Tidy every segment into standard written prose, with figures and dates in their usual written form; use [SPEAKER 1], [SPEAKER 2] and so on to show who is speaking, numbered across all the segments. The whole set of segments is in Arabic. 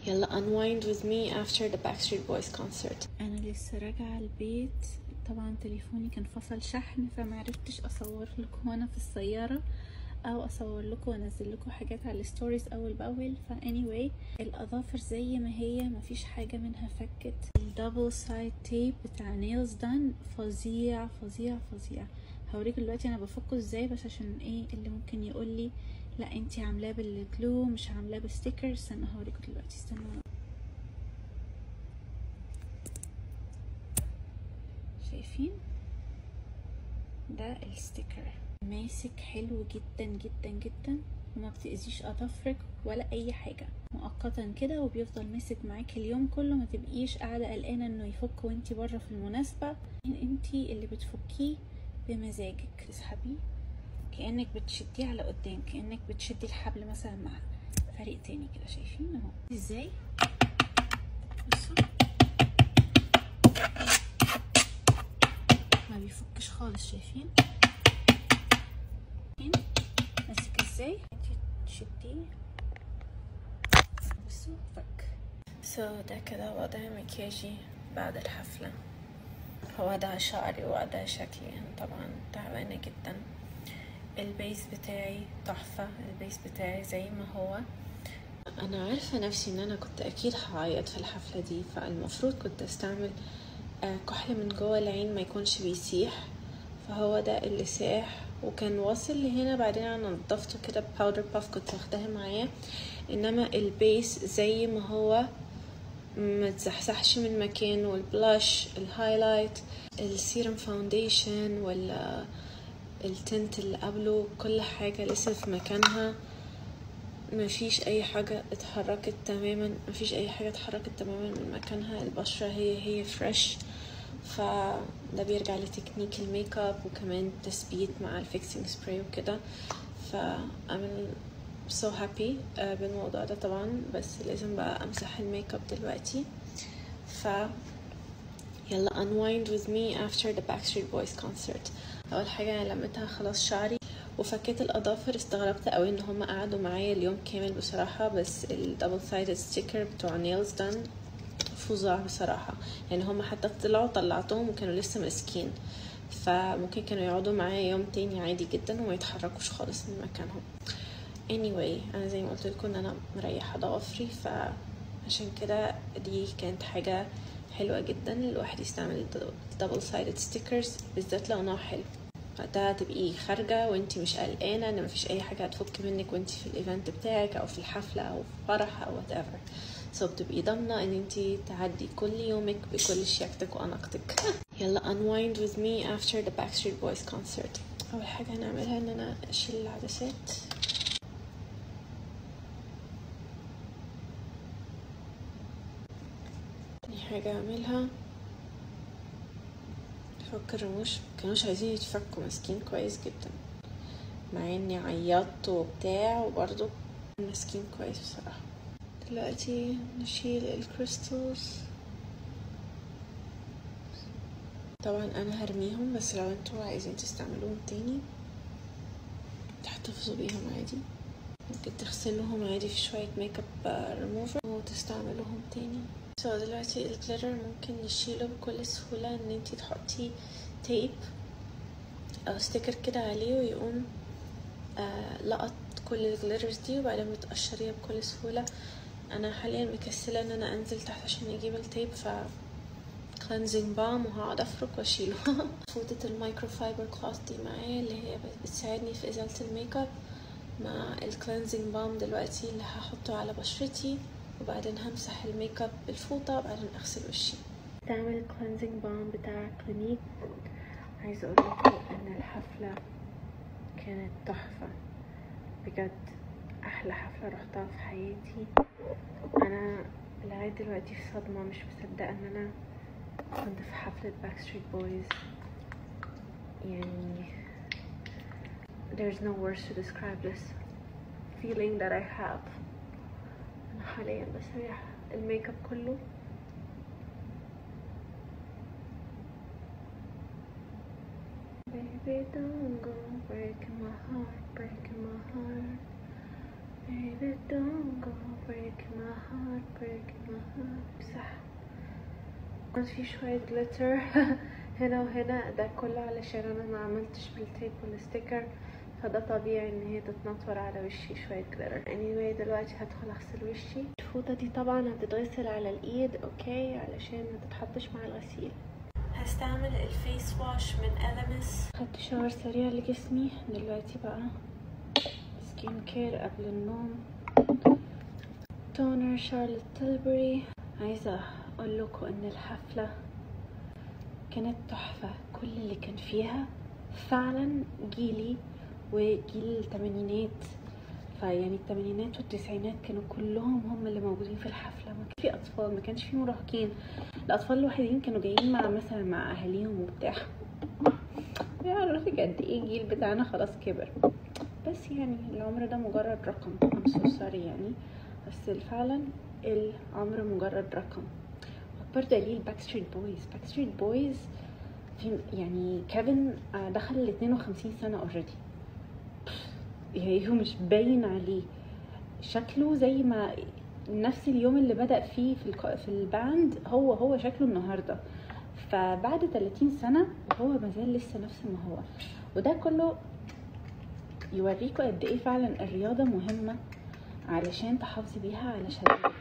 [SPEAKER 1] يلا unwind with me after the Backstreet Boys concert.
[SPEAKER 2] انا لسه راجعه البيت. طبعا تليفوني كان فصل شحن فمعرفتش اصور لكم وانا في السياره او اصور لكم وانزل لكم حاجات على الستوريز اول باول. anyway الاظافر زي ما هي مفيش حاجه منها فكت. الدبل سايد تيب بتاع نيلز دان فظيع فظيع فظيع. هوريكم دلوقتي انا بفكه ازاي، بس عشان ايه اللي ممكن يقول لي لا انتي عاملاه بالجلو مش عاملاه بستيكر. استنى هوريكم دلوقتي، استنوا. شايفين ده الستيكر ماسك حلو جدا جدا جدا وما بتأذيش اظافرك ولا اي حاجه مؤقتا كده، وبيفضل ماسك معاك اليوم كله. ما تبقيش قاعده قلقانه انه يفك وانتي بره في المناسبه. انتي اللي بتفكيه بمزاجك. تسحبيه كأنك بتشديه على قدام، كأنك بتشدي الحبل مثلا مع فريق تاني كده. شايفين اهو ازاي؟ بصوا ما بيفكش خالص. شايفين ماسك ازاي؟ انتي تشديه بصوا فك.
[SPEAKER 1] ده كده وضع مكياجي بعد الحفلة، وضع شعري ووضع شكلي. أنا طبعا تعبانة جدا. البيس بتاعي تحفة، البيس بتاعي زي ما هو. أنا عارفة نفسي إن أنا كنت أكيد هعيط في الحفلة دي، فالمفروض كنت أستعمل كحل من جوه العين ما يكونش بيسيح، فهو ده اللي ساح وكان واصل لهنا. بعدين انا نضفته كده بباودر باف كنت واخداها معايا، انما البيس زي ما هو ما تزحزحش من مكانه. والبلاش، الهايلايت، السيرم فاونديشن ولا التنت اللي قبله، كل حاجة لسه في مكانها. مفيش اي حاجة اتحركت تماما، مفيش اي حاجة اتحركت تماما من مكانها. البشرة هي فريش. فده بيرجع لتكنيك الميك اب وكمان تثبيت مع الفيكسينج سبراي وكده. I'm so happy بالموضوع ده طبعا، بس لازم بقى امسح الميك اب دلوقتي. يلا unwind with me after the Backstreet Boys concert. اول حاجه انا لميتها خلاص شعري وفكيت الاظافر. استغربت قوي ان هم قعدوا معايا اليوم كامل بصراحه، بس الدبل سايدد ستيكر بتوع نيلز دان فظاع بصراحه. يعني هم حتى طلعتهم وكانوا لسه ماسكين، فممكن كانوا يقعدوا معايا يوم تاني عادي جدا وما يتحركوش خالص من مكانهم. anyway انا زي ما قلت لكم ان انا مريحه ضوافري، فعشان كده دي كانت حاجه حلوه جدا الواحد يستعمل دبل سايدد ستيكرز، بالذات لو نوع حلو. وقتها تبقي خارجه وانتي مش قلقانه ان مفيش اي حاجه هتفك منك وانتي في الايفنت بتاعك او في الحفله او في فرح او whatever. بتبقي ضامنه ان انتي تعدي كل يومك بكل شياكتك واناقتك. يلا unwind with me after the Backstreet Boys concert. اول حاجه هنعملها ان انا اشيل العدسات. تاني حاجه اعملها فك الرموش. مكانوش عايزين يتفكوا، ماسكين كويس جدا مع اني عيطت وبتاع، وبرضو ماسكين كويس بصراحه. دلوقتي نشيل الكريستالز. طبعا انا هرميهم، بس لو انتوا عايزين تستعملوهم تاني تحتفظوا بيهم عادي. ممكن تغسلوهم عادي في شوية ميك اب ريموفر وتستعملوهم تاني. دلوقتي الجليتر ممكن نشيله بكل سهولة ان انتي تحطي تيب او ستيكر كده عليه ويقوم لقط كل الجليترز دي، وبعدين بتقشريها بكل سهولة. انا حاليا مكسلة ان انا انزل تحت عشان اجيب التيب، كلينزينج بام وهقعد افرك واشيله. فوطة المايكرو فايبر كلوث دي معايا اللي هي بتساعدني في ازالة الميك اب، مع الكلينزينج بام دلوقتي اللي هحطه على بشرتي، وبعدين همسح الميك اب بالفوطة وبعدين اغسل وشي. استعمل الكلينزينج بام بتاع كلينيك. عايزة اقول لكم ان الحفلة كانت تحفة بجد، احلى حفلة رحتها في حياتي. انا لغاية دلوقتي في صدمة، مش مصدقة ان انا كنت في حفلة Backstreet Boys. يعني there's no words to describe this feeling that I have. أنا حاليا بسرح الميك اب كله. Baby don't go breaking my heart, breaking my heart. Baby don't go breaking my heart, breaking كنت في شوية جليتر هنا وهنا، ده كله علشان انا ما عملتش بالتيب والستيكر، فده طبيعي ان هي تتنطور على وشي شوية جليتر. anyway دلوقتي هدخل اغسل وشي. الفوطة دي طبعا هتتغسل على الايد اوكي علشان ما تتحطش مع الغسيل. هستعمل الفيس واش من إليمس. خدت شاور سريع لجسمي، دلوقتي بقى سكين كير قبل النوم. تونر شارلوت تيلبري. عايزة اقول لكم ان الحفلة كانت تحفة، كل اللي كان فيها فعلا جيلي وجيل الثمانينات، فيعني الثمانينات والتسعينات كانوا كلهم هم اللي موجودين في الحفلة. ما كانش في اطفال، ما كانش في مراهقين، الاطفال الوحيدين كانوا جايين مع مثلا مع اهاليهم وبتاع. يعرفك قد ايه الجيل بتاعنا خلاص كبر، بس يعني العمر ده مجرد رقم. I'm so sorry يعني، بس فعلا العمر مجرد رقم. اكبر دليل باك ستريت بويز في يعني كيفن دخل ال 52 سنة اوريدي، يعني هو مش باين عليه شكله زي ما نفس اليوم اللي بدأ فيه في الباند هو شكله النهارده، فبعد 30 سنة هو مازال لسه نفس ما هو. وده كله يوريكوا قد ايه فعلا الرياضة مهمة علشان تحافظي بيها على شكلك.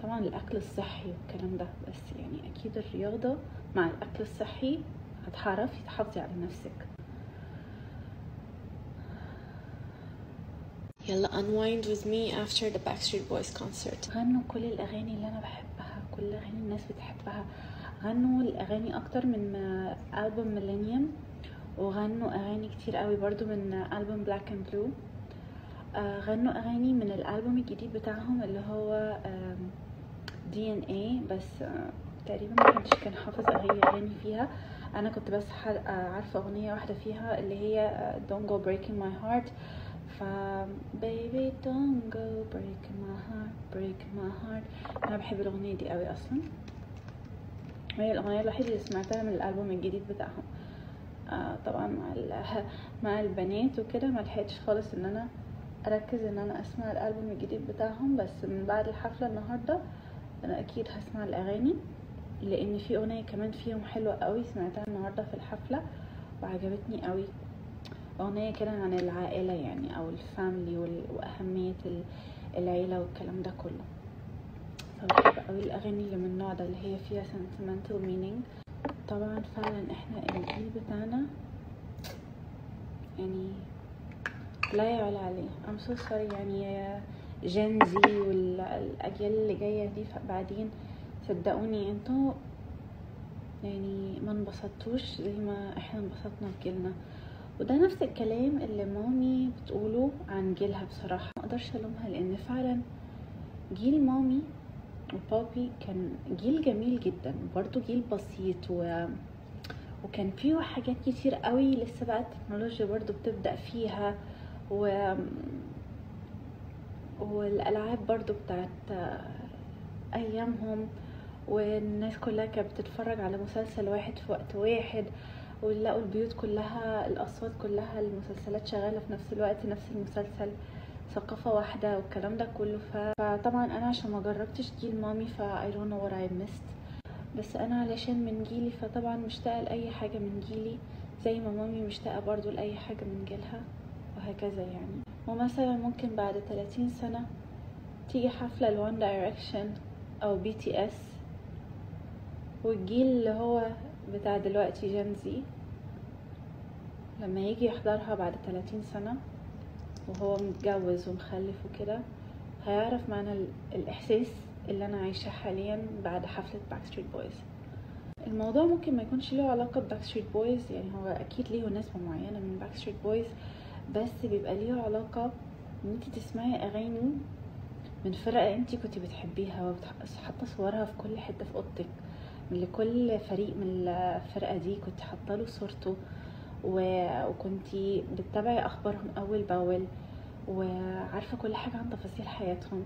[SPEAKER 1] طبعا الاكل الصحي والكلام ده، بس يعني اكيد الرياضة مع الاكل الصحي هتعرفي تحافظي على نفسك. يلا unwind with me after the Backstreet Boys concert. غنوا كل الاغاني اللي انا بحبها، كل اغاني الناس بتحبها. غنوا الاغاني اكتر من ألبوم ميلينيوم، وغنوا اغاني كتير قوي برضو من ألبوم بلاك اند بلو. غنوا اغاني من الألبوم الجديد بتاعهم اللي هو DNA، بس تقريبا ما حدش كان حافظ اغاني فيها. انا كنت بس عارفه اغنيه واحده فيها اللي هي Don't Go Breaking My Heart. ف baby don't go breaking my heart. انا بحب الاغنيه دي قوي اصلا، هي الاغنيه الوحيده اللي سمعتها من الالبوم الجديد بتاعهم. طبعا مع البنات وكده ما لحقتش خالص ان انا اركز ان انا اسمع الالبوم الجديد بتاعهم، بس من بعد الحفله النهارده انا اكيد هسمع الاغاني، لان في اغنيه كمان فيهم حلوه قوي سمعتها النهارده في الحفله وعجبتني قوي. اغنيه كده عن العائله يعني او الفاميلي واهميه العيله والكلام ده كله. فبحب قوي الاغاني اللي من النوع ده اللي هي فيها sentimental meaning. طبعا فعلا احنا الجيل بتاعنا يعني لا يعلى عليه. I'm so sorry يعني جين زي والاجيال اللي جايه دي بعدين، صدقوني انتوا يعني ما انبسطتوش زي ما احنا انبسطنا في جيلنا. وده نفس الكلام اللي مامي بتقوله عن جيلها. بصراحه ما اقدرش الومها، لان فعلا جيل مامي وبابي كان جيل جميل جدا، برضو جيل بسيط وكان فيه حاجات كتير قوي لسه بقى التكنولوجيا برضو بتبدأ فيها، والألعاب برضو بتاعت أيامهم، والناس كلها كانت بتتفرج على مسلسل واحد في وقت واحد، ولقوا البيوت كلها الأصوات كلها المسلسلات شغالة في نفس الوقت نفس المسلسل، ثقافة واحدة والكلام ده كله. فطبعا أنا عشان ما جربتش جيل مامي I don't know what I missed، بس أنا علشان من جيلي فطبعا مشتاقة لأي حاجة من جيلي زي ما مامي مشتاقة برضو لأي حاجة من جيلها، وهكذا يعني. ومثلا ممكن بعد 30 سنة تيجي حفلة لوان دايركشن أو BTS، والجيل اللي هو بتاع دلوقتي جين زي لما يجي يحضرها بعد 30 سنة وهو متجوز ومخلف وكده، هيعرف معنى الإحساس اللي أنا عايشة حاليا بعد حفلة باكستريت بويز. الموضوع ممكن ما يكونش له علاقة باكستريت بويز، يعني هو أكيد ليه نسبة معينة من باكستريت بويز، بس بيبقى ليه علاقة ان انت تسمعي اغاني من فرقة انت كنت بتحبيها وحاطه صورها في كل حتة في اوضتك، من لكل فريق من الفرقة دي كنت حاطه له صورته، وكنتي بتتابعي اخبارهم اول باول وعارفة كل حاجة عن تفاصيل حياتهم.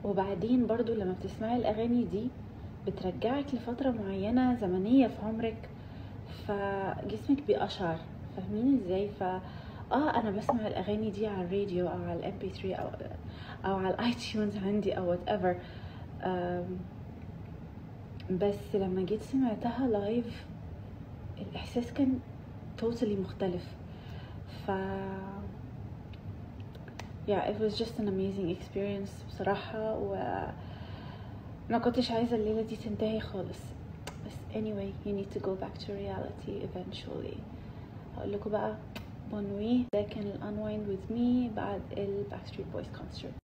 [SPEAKER 1] وبعدين برضو لما بتسمعي الاغاني دي بترجعك لفترة معينة زمنية في عمرك، فجسمك بيقشعر، فاهمين ازاي؟ انا بسمع الاغاني دي على الراديو او على MP3 او على iTunes عندي او whatever،
[SPEAKER 2] بس لما جيت سمعتها لايف الإحساس كان totally مختلف. ف yeah, it was just an amazing experience بصراحة. ما كنتش عايزة الليلة دي تنتهي خالص. بس anyway, you need to go back to reality eventually. هقول لكم بقى bonne nuit. ده كان ال Unwind with me بعد ال Backstreet Boys concert.